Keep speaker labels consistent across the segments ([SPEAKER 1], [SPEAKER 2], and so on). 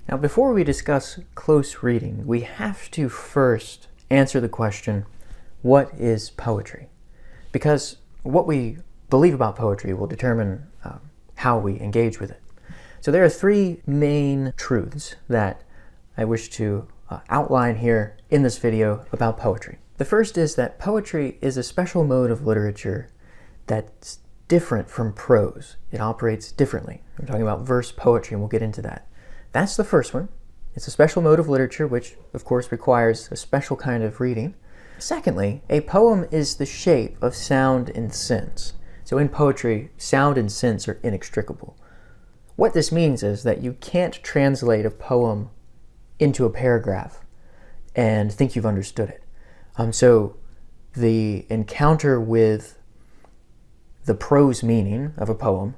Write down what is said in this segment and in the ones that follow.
[SPEAKER 1] Now, before we discuss close reading, we have to first answer the question, what is poetry? Because what we believe about poetry will determine how we engage with it. So there are three main truths that I wish to outline here in this video about poetry. The first is that poetry is a special mode of literature that's different from prose. It operates differently. I'm talking about verse poetry, and we'll get into that. That's the first one. It's a special mode of literature, which of course requires a special kind of reading. Secondly, a poem is the shape of sound and sense. So in poetry, sound and sense are inextricable. What this means is that you can't translate a poem into a paragraph and think you've understood it. So the encounter with the prose meaning of a poem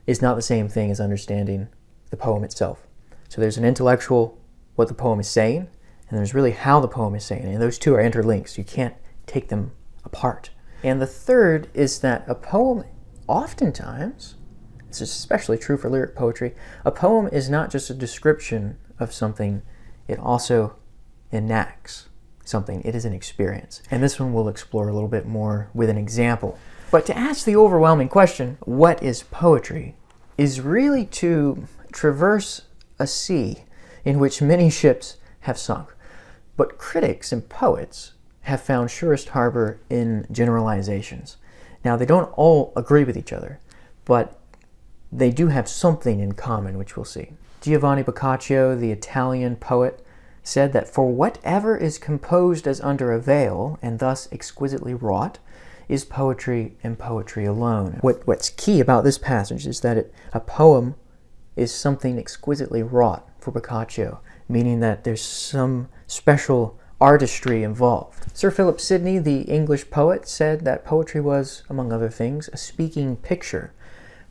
[SPEAKER 1] is not the same thing as understanding the poem itself. So there's an intellectual, what the poem is saying, and there's really how the poem is saying it. And those two are interlinked, so you can't take them apart. And the third is that a poem, oftentimes, this is especially true for lyric poetry, a poem is not just a description of something, it also enacts something. It is an experience. And this one we'll explore a little bit more with an example. But to ask the overwhelming question, what is poetry, is really to traverse a sea in which many ships have sunk. But critics and poets have found surest harbor in generalizations. Now, they don't all agree with each other, but they do have something in common, which we'll see. Giovanni Boccaccio, the Italian poet, said that for whatever is composed as under a veil, and thus exquisitely wrought, is poetry and poetry alone. What's key about this passage is that a poem is something exquisitely wrought for Boccaccio, meaning that there's some special artistry involved. Sir Philip Sidney, the English poet, said that poetry was, among other things, a speaking picture.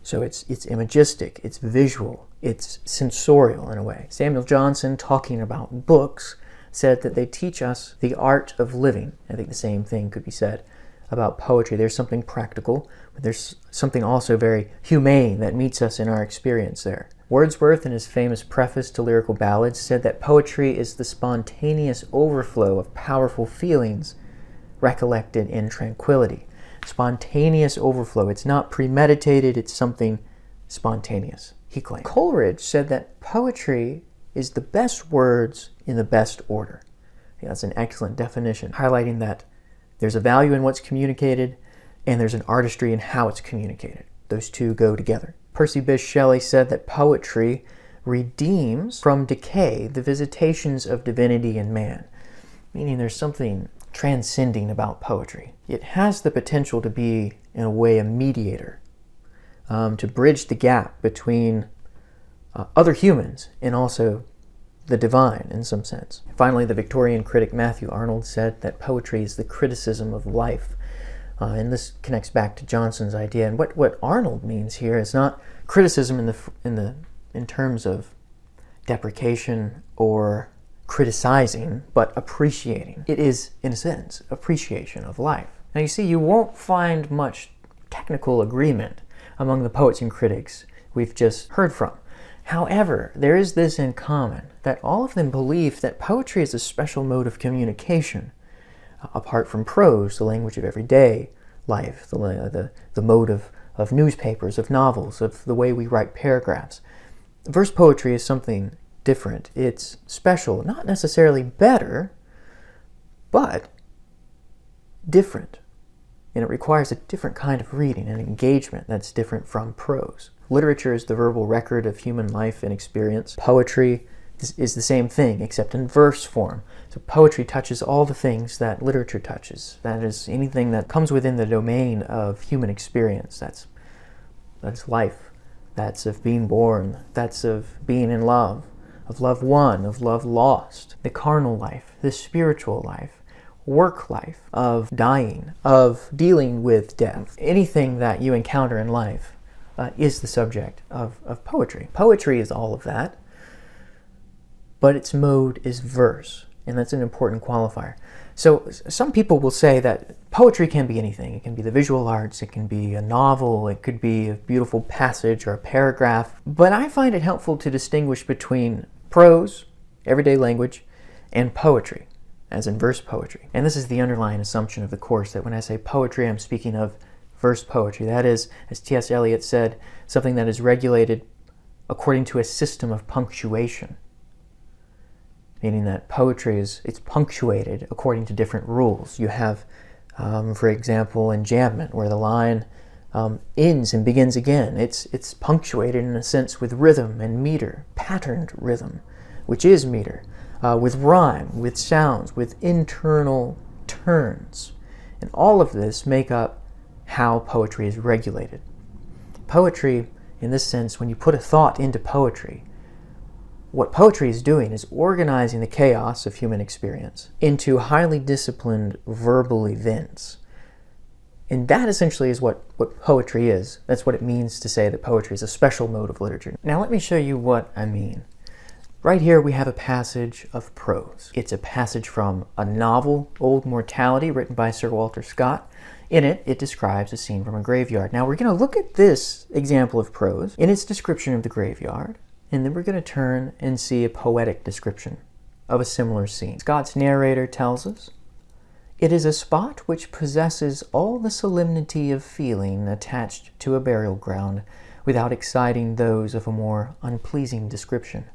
[SPEAKER 1] So it's imagistic, it's visual, it's sensorial in a way. Samuel Johnson, talking about books, said that they teach us the art of living. I think the same thing could be said about poetry. There's something practical, but there's something also very humane that meets us in our experience there. Wordsworth, in his famous preface to Lyrical Ballads, said that poetry is the spontaneous overflow of powerful feelings recollected in tranquility. Spontaneous overflow. It's not premeditated, it's something spontaneous, he claimed. Coleridge said that poetry is the best words in the best order. I think that's an excellent definition, highlighting that there's a value in what's communicated and there's an artistry in how it's communicated. Those two go together. Percy Bysshe Shelley said that poetry redeems from decay the visitations of divinity in man, meaning there's something transcending about poetry. It has the potential to be, in a way, a mediator, to bridge the gap between other humans and also the divine in some sense. Finally, the Victorian critic Matthew Arnold said that poetry is the criticism of life. And this connects back to Johnson's idea. And what Arnold means here is not criticism in terms of deprecation or criticizing, but appreciating. It is, in a sense, appreciation of life. Now you see, you won't find much technical agreement among the poets and critics we've just heard from. However, there is this in common, that all of them believe that poetry is a special mode of communication, apart from prose, the language of everyday life, the mode of newspapers, of novels, of the way we write paragraphs. Verse poetry is something different. It's special, not necessarily better, but different. And it requires a different kind of reading and engagement that's different from prose. Literature is the verbal record of human life and experience. Poetry is the same thing, except in verse form. So poetry touches all the things that literature touches. That is, anything that comes within the domain of human experience. That's life. That's of being born. That's of being in love. Of love won, of love lost. The carnal life, the spiritual life, work life, of dying, of dealing with death. Anything that you encounter in life is the subject of poetry. Poetry is all of that, but its mode is verse, and that's an important qualifier. So some people will say that poetry can be anything. It can be the visual arts, it can be a novel, it could be a beautiful passage or a paragraph, but I find it helpful to distinguish between prose, everyday language, and poetry, as in verse poetry. And this is the underlying assumption of the course, that when I say poetry, I'm speaking of verse poetry. That is, as T.S. Eliot said, something that is regulated according to a system of punctuation, meaning that poetry it's punctuated according to different rules. You have, for example, enjambment, where the line ends and begins again. It's punctuated in a sense with rhythm and meter, patterned rhythm, which is meter, with rhyme, with sounds, with internal turns. And all of this make up how poetry is regulated. Poetry, in this sense, when you put a thought into poetry, what poetry is doing is organizing the chaos of human experience into highly disciplined verbal events. And that essentially is what poetry is. That's what it means to say that poetry is a special mode of literature. Now let me show you what I mean. Right here we have a passage of prose. It's a passage from a novel, Old Mortality, written by Sir Walter Scott. In it, it describes a scene from a graveyard. Now we're going to look at this example of prose in its description of the graveyard, and then we're going to turn and see a poetic description of a similar scene. Scott's narrator tells us, "It is a spot which possesses all the solemnity of feeling attached to a burial ground without exciting those of a more unpleasing description.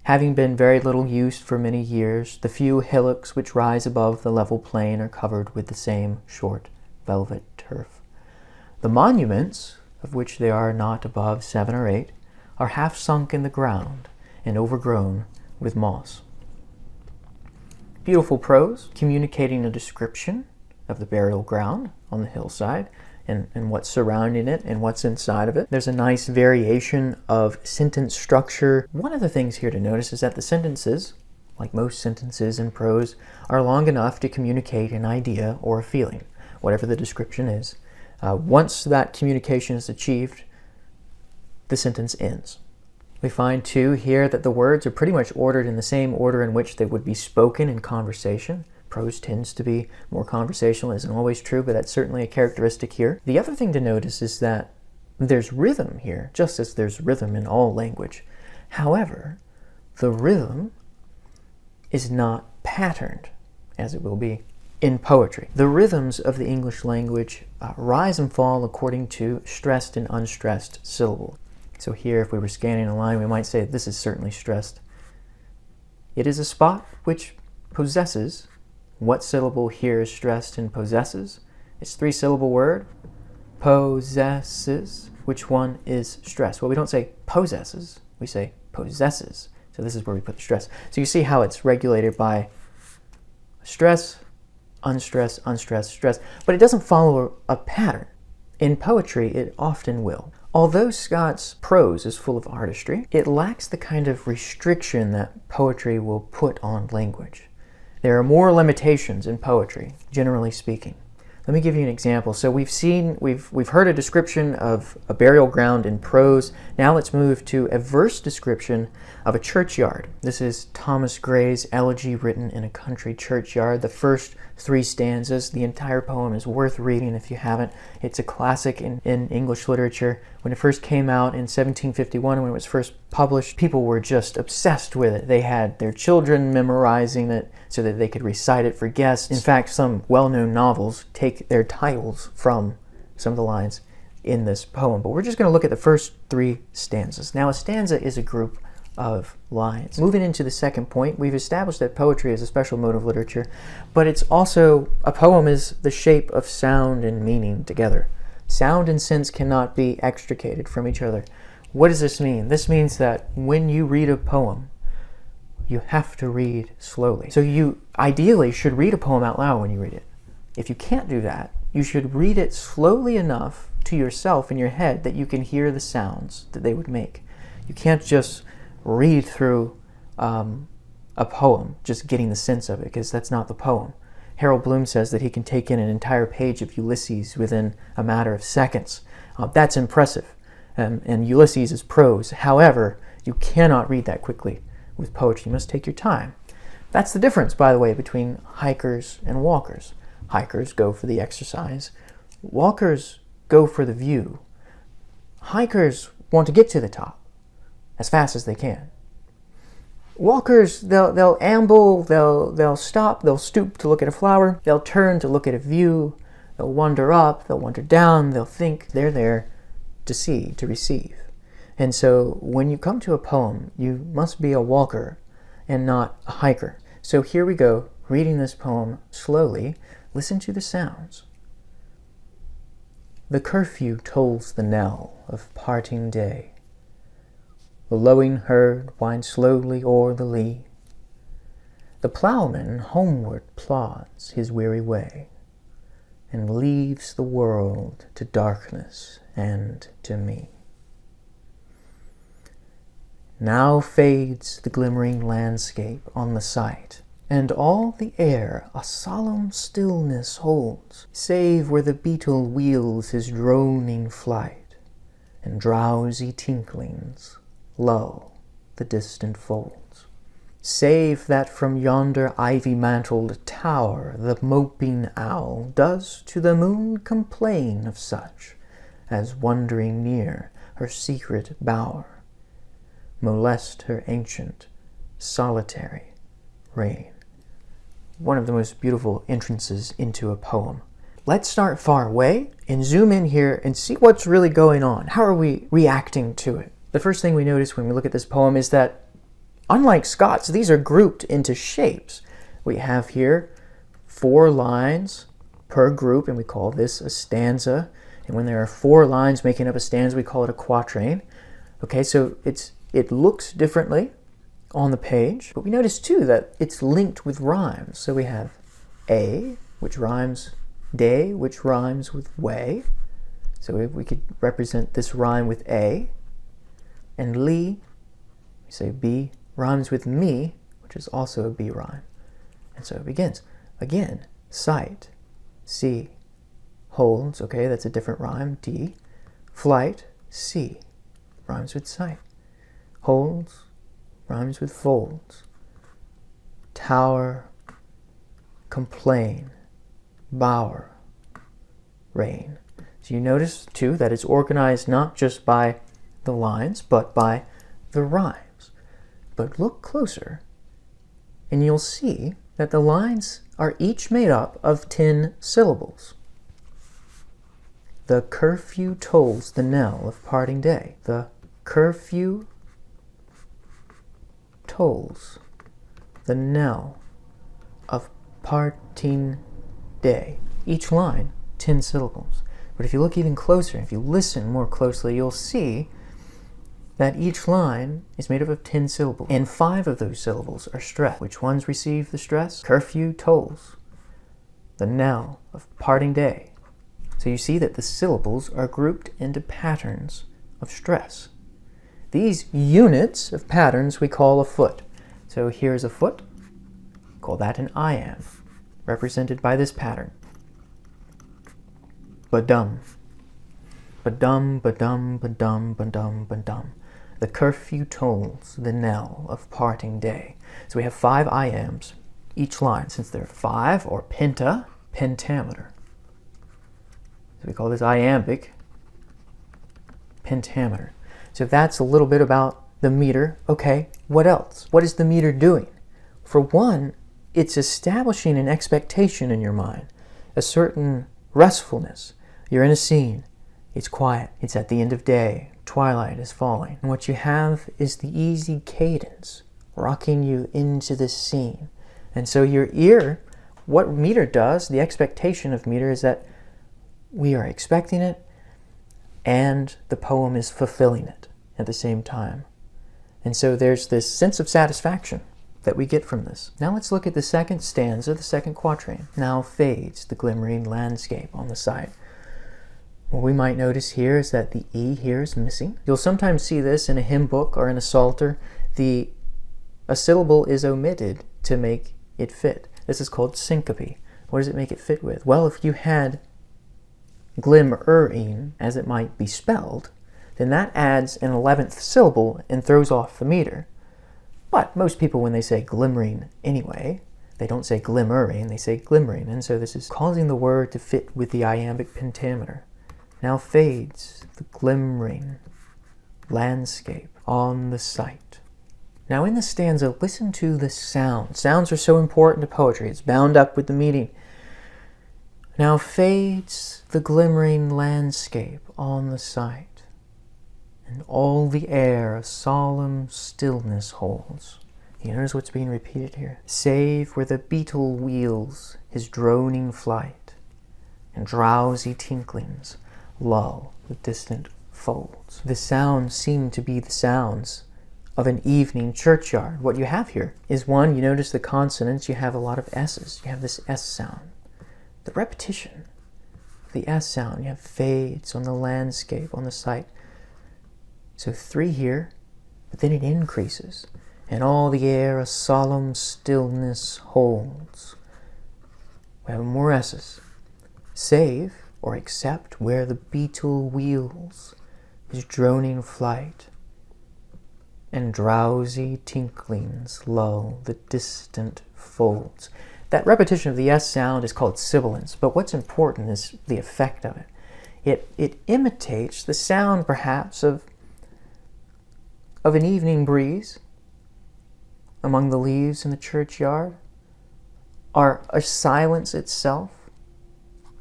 [SPEAKER 1] Having been very little used for many years, the few hillocks which rise above the level plain are covered with the same short velvet turf. The monuments, of which there are not above 7 or 8, are half sunk in the ground and overgrown with moss." Beautiful prose, communicating a description of the burial ground on the hillside and what's surrounding it and what's inside of it. There's a nice variation of sentence structure. One of the things here to notice is that the sentences, like most sentences in prose, are long enough to communicate an idea or a feeling, whatever the description is. Once that communication is achieved, the sentence ends. We find, too, here that the words are pretty much ordered in the same order in which they would be spoken in conversation. Prose tends to be more conversational. Isn't always true, but that's certainly a characteristic here. The other thing to notice is that there's rhythm here, just as there's rhythm in all language. However, the rhythm is not patterned, as it will be in poetry. The rhythms of the English language rise and fall according to stressed and unstressed syllables. So here, if we were scanning a line, we might say this is certainly stressed. It is a spot which possesses. What syllable here is stressed and possesses? It's 3-syllable word. Possesses. Which one is stressed? Well, we don't say possesses. We say possesses. So this is where we put the stress. So you see how it's regulated by stress, unstress, unstress, stress. But it doesn't follow a pattern. In poetry, it often will. Although Scott's prose is full of artistry, it lacks the kind of restriction that poetry will put on language. There are more limitations in poetry, generally speaking. Let me give you an example. So we've heard a description of a burial ground in prose. Now let's move to a verse description of a churchyard. This is Thomas Gray's Elegy Written in a Country Churchyard. The first 3 stanzas, the entire poem is worth reading if you haven't. It's a classic in English literature. When it first came out in 1751, when it was first published, people were just obsessed with it. They had their children memorizing it so that they could recite it for guests. In fact, some well-known novels take their titles from some of the lines in this poem. But we're just going to look at the first 3 stanzas. Now, a stanza is a group of lines. Moving into the second point, we've established that poetry is a special mode of literature, but it's also, a poem is the shape of sound and meaning together. Sound and sense cannot be extricated from each other. What does this mean? This means that when you read a poem, you have to read slowly. So you ideally should read a poem out loud when you read it. If you can't do that, you should read it slowly enough to yourself in your head that you can hear the sounds that they would make. You can't just read through a poem, just getting the sense of it, because that's not the poem. Harold Bloom says that he can take in an entire page of Ulysses within a matter of seconds. That's impressive, and Ulysses is prose. However, you cannot read that quickly with poetry. You must take your time. That's the difference, by the way, between hikers and walkers. Hikers go for the exercise. Walkers go for the view. Hikers want to get to the top as fast as they can. walkers, they'll amble, they'll stop, they'll stoop to look at a flower, they'll turn to look at a view, they'll wander up, they'll wander down, they'll think. They're there to see, to receive. And so when you come to a poem, you must be a walker and not a hiker. So here we go, reading this poem slowly. Listen to the sounds. The curfew tolls the knell of parting day. The lowing herd winds slowly o'er the lea. The ploughman homeward plods his weary way, and leaves the world to darkness and to me. Now fades the glimmering landscape on the sight, and all the air a solemn stillness holds, save where the beetle wheels his droning flight, and drowsy tinklings lull the distant folds. Save that from yonder ivy-mantled tower the moping owl does to the moon complain of such as wandering near her secret bower, molest her ancient, solitary reign. One of the most beautiful entrances into a poem. Let's start far away and zoom in here and see what's really going on. How are we reacting to it? The first thing we notice when we look at this poem is that, unlike Scott's, these are grouped into shapes. We have here 4 lines per group, and we call this a stanza. And when there are 4 lines making up a stanza, we call it a quatrain. Okay, so it looks differently on the page, but we notice too that it's linked with rhymes. So we have a, which rhymes day, which rhymes with way. So we could represent this rhyme with a. And Lee, we say B, rhymes with me, which is also a B rhyme. And so it begins. Again, sight, C, holds, okay, that's a different rhyme, D. Flight, C, rhymes with sight. Holds, rhymes with folds. Tower, complain, bower, rain. So you notice too that it's organized not just by the lines, but by the rhymes. But look closer, and you'll see that the lines are each made up of 10 syllables. The curfew tolls the knell of parting day. The curfew tolls the knell of parting day. Each line, 10 syllables. But if you look even closer, if you listen more closely, you'll see that each line is made up of 10 syllables, and 5 of those syllables are stressed. Which ones receive the stress? Curfew tolls the knell of parting day. So you see that the syllables are grouped into patterns of stress. These units of patterns we call a foot. So here's a foot, call that an iamb, represented by this pattern. Ba-dum, ba-dum, ba-dum, ba-dum, ba-dum, ba-dum. The curfew tolls the knell of parting day. So we have 5 iambs, each line. Since they're 5, or pentameter. So we call this iambic pentameter. So that's a little bit about the meter. Okay, what else? What is the meter doing? For one, it's establishing an expectation in your mind, a certain restfulness. You're in a scene. It's quiet. It's at the end of day. Twilight is falling. And what you have is the easy cadence rocking you into this scene. And so your ear, what meter does, the expectation of meter is that we are expecting it and the poem is fulfilling it at the same time. And so there's this sense of satisfaction that we get from this. Now let's look at the second stanza, the second quatrain. Now fades the glimmering landscape on the side. What we might notice here is that the E here is missing. You'll sometimes see this in a hymn book or in a psalter. A syllable is omitted to make it fit. This is called syncope. What does it make it fit with? Well, if you had glimmering, as it might be spelled, then that adds an 11th syllable and throws off the meter. But most people, when they say glimmering anyway, they don't say glimmering, they say glimmering. And so this is causing the word to fit with the iambic pentameter. Now fades the glimmering landscape on the sight. Now in the stanza, listen to the sound. Sounds are so important to poetry. It's bound up with the meaning. Now fades the glimmering landscape on the sight, and all the air a solemn stillness holds. You notice what's being repeated here? Save where the beetle wheels his droning flight, and drowsy tinklings lull the distant folds. The sounds seem to be the sounds of an evening churchyard. What you have here is one, you notice the consonants, you have a lot of S's. You have this S sound. The repetition of the S sound, you have fades on the landscape, on the sight. So 3 here, but then it increases. And all the air a solemn stillness holds. We have more S's. Save, or except, where the beetle wheels his droning flight, and drowsy tinklings lull the distant folds. That repetition of the S sound is called sibilance, but what's important is the effect of it. It imitates the sound, perhaps, of an evening breeze among the leaves in the churchyard, or a silence itself,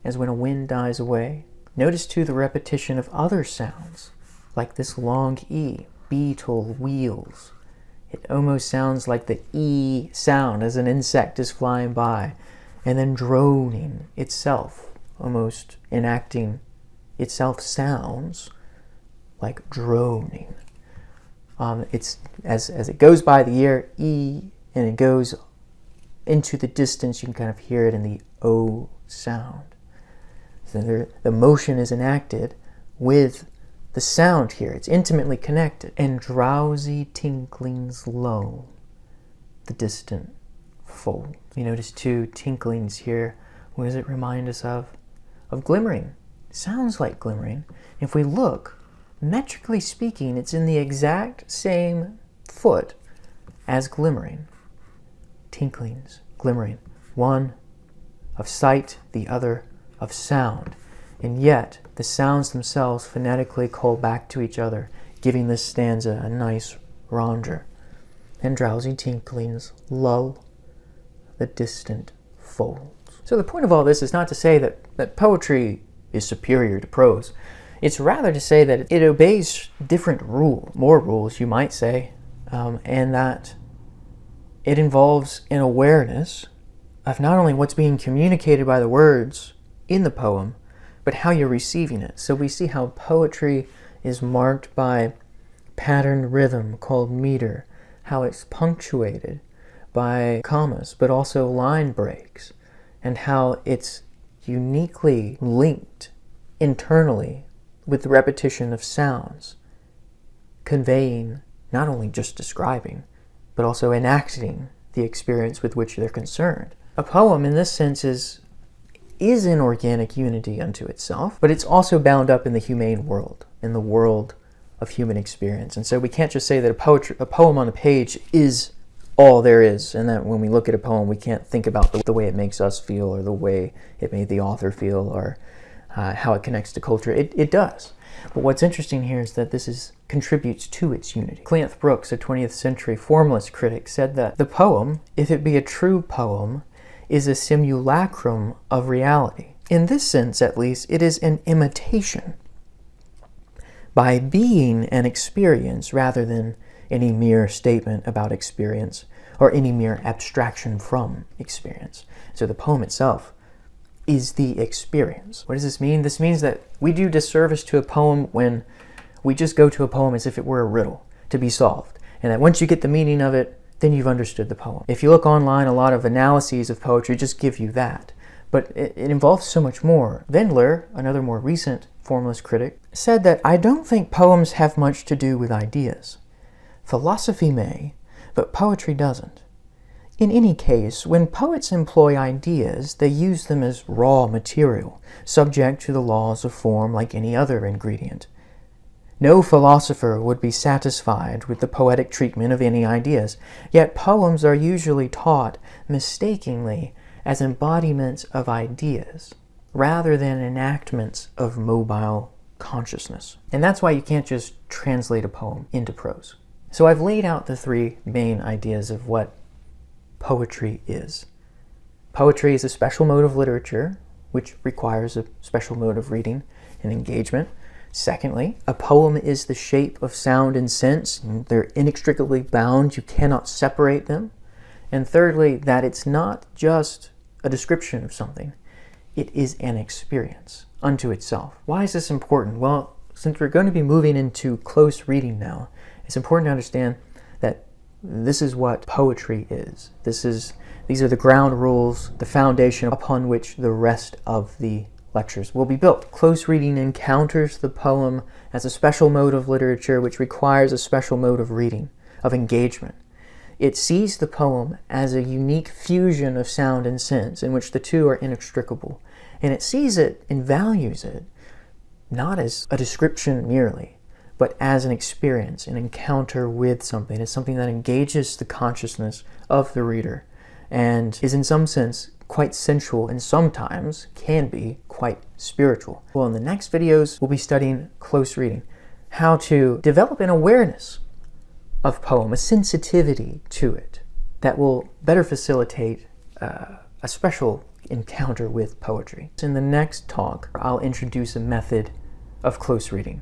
[SPEAKER 1] as when a wind dies away. Notice too the repetition of other sounds, like this long E, beetle wheels. It almost sounds like the E sound as an insect is flying by, and then droning itself, almost enacting itself sounds like droning. It's as it goes by the ear, E, and it goes into the distance, you can kind of hear it in the O sound. So the motion is enacted with the sound here. It's intimately connected. And drowsy tinklings lull the distant fold. You notice 2 tinklings here. What does it remind us of? Of glimmering. It sounds like glimmering. If we look, metrically speaking, it's in the exact same foot as glimmering. Tinklings, glimmering. One of sight, the other of sound. And yet, the sounds themselves phonetically call back to each other, giving this stanza a nice rondure. And drowsy tinklings lull the distant folds. So the point of all this is not to say that poetry is superior to prose. It's rather to say that it obeys different rules, more rules you might say, and that it involves an awareness of not only what's being communicated by the words in the poem, but how you're receiving it. So we see how poetry is marked by patterned rhythm called meter, how it's punctuated by commas, but also line breaks, and how it's uniquely linked internally with the repetition of sounds, conveying, not only just describing, but also enacting the experience with which they're concerned. A poem, in this sense, is in organic unity unto itself, but it's also bound up in the humane world, in the world of human experience. And so we can't just say that a poem on a page is all there is, and that when we look at a poem, we can't think about the way it makes us feel, or the way it made the author feel, or how it connects to culture. It does. But what's interesting here is that this contributes to its unity. Cleanth Brooks, a 20th century formalist critic, said that the poem, if it be a true poem, is a simulacrum of reality. In this sense, at least, it is an imitation, by being an experience rather than any mere statement about experience or any mere abstraction from experience. So the poem itself is the experience. What does this mean? This means that we do disservice to a poem when we just go to a poem as if it were a riddle to be solved, and that once you get the meaning of it, then you've understood the poem. If you look online, a lot of analyses of poetry just give you that. But it involves so much more. Wendler, another more recent formalist critic, said that I don't think poems have much to do with ideas. Philosophy may, but poetry doesn't. In any case, when poets employ ideas, they use them as raw material, subject to the laws of form like any other ingredient. No philosopher would be satisfied with the poetic treatment of any ideas, yet poems are usually taught mistakenly as embodiments of ideas, rather than enactments of mobile consciousness. And that's why you can't just translate a poem into prose. So I've laid out the three main ideas of what poetry is. Poetry is a special mode of literature, which requires a special mode of reading and engagement. Secondly, a poem is the shape of sound and sense, and they're inextricably bound. You cannot separate them. And thirdly, that it's not just a description of something. It is an experience unto itself. Why is this important? Well, since we're going to be moving into close reading now, it's important to understand that this is what poetry is. These are the ground rules, the foundation upon which the rest of the lectures will be built. Close reading encounters the poem as a special mode of literature which requires a special mode of reading, of engagement. It sees the poem as a unique fusion of sound and sense in which the two are inextricable. And it sees it and values it not as a description merely, but as an experience, an encounter with something. It's something that engages the consciousness of the reader and is in some sense quite sensual and sometimes can be quite spiritual. Well, in the next videos, we'll be studying close reading, how to develop an awareness of poem, a sensitivity to it that will better facilitate a special encounter with poetry. In the next talk, I'll introduce a method of close reading.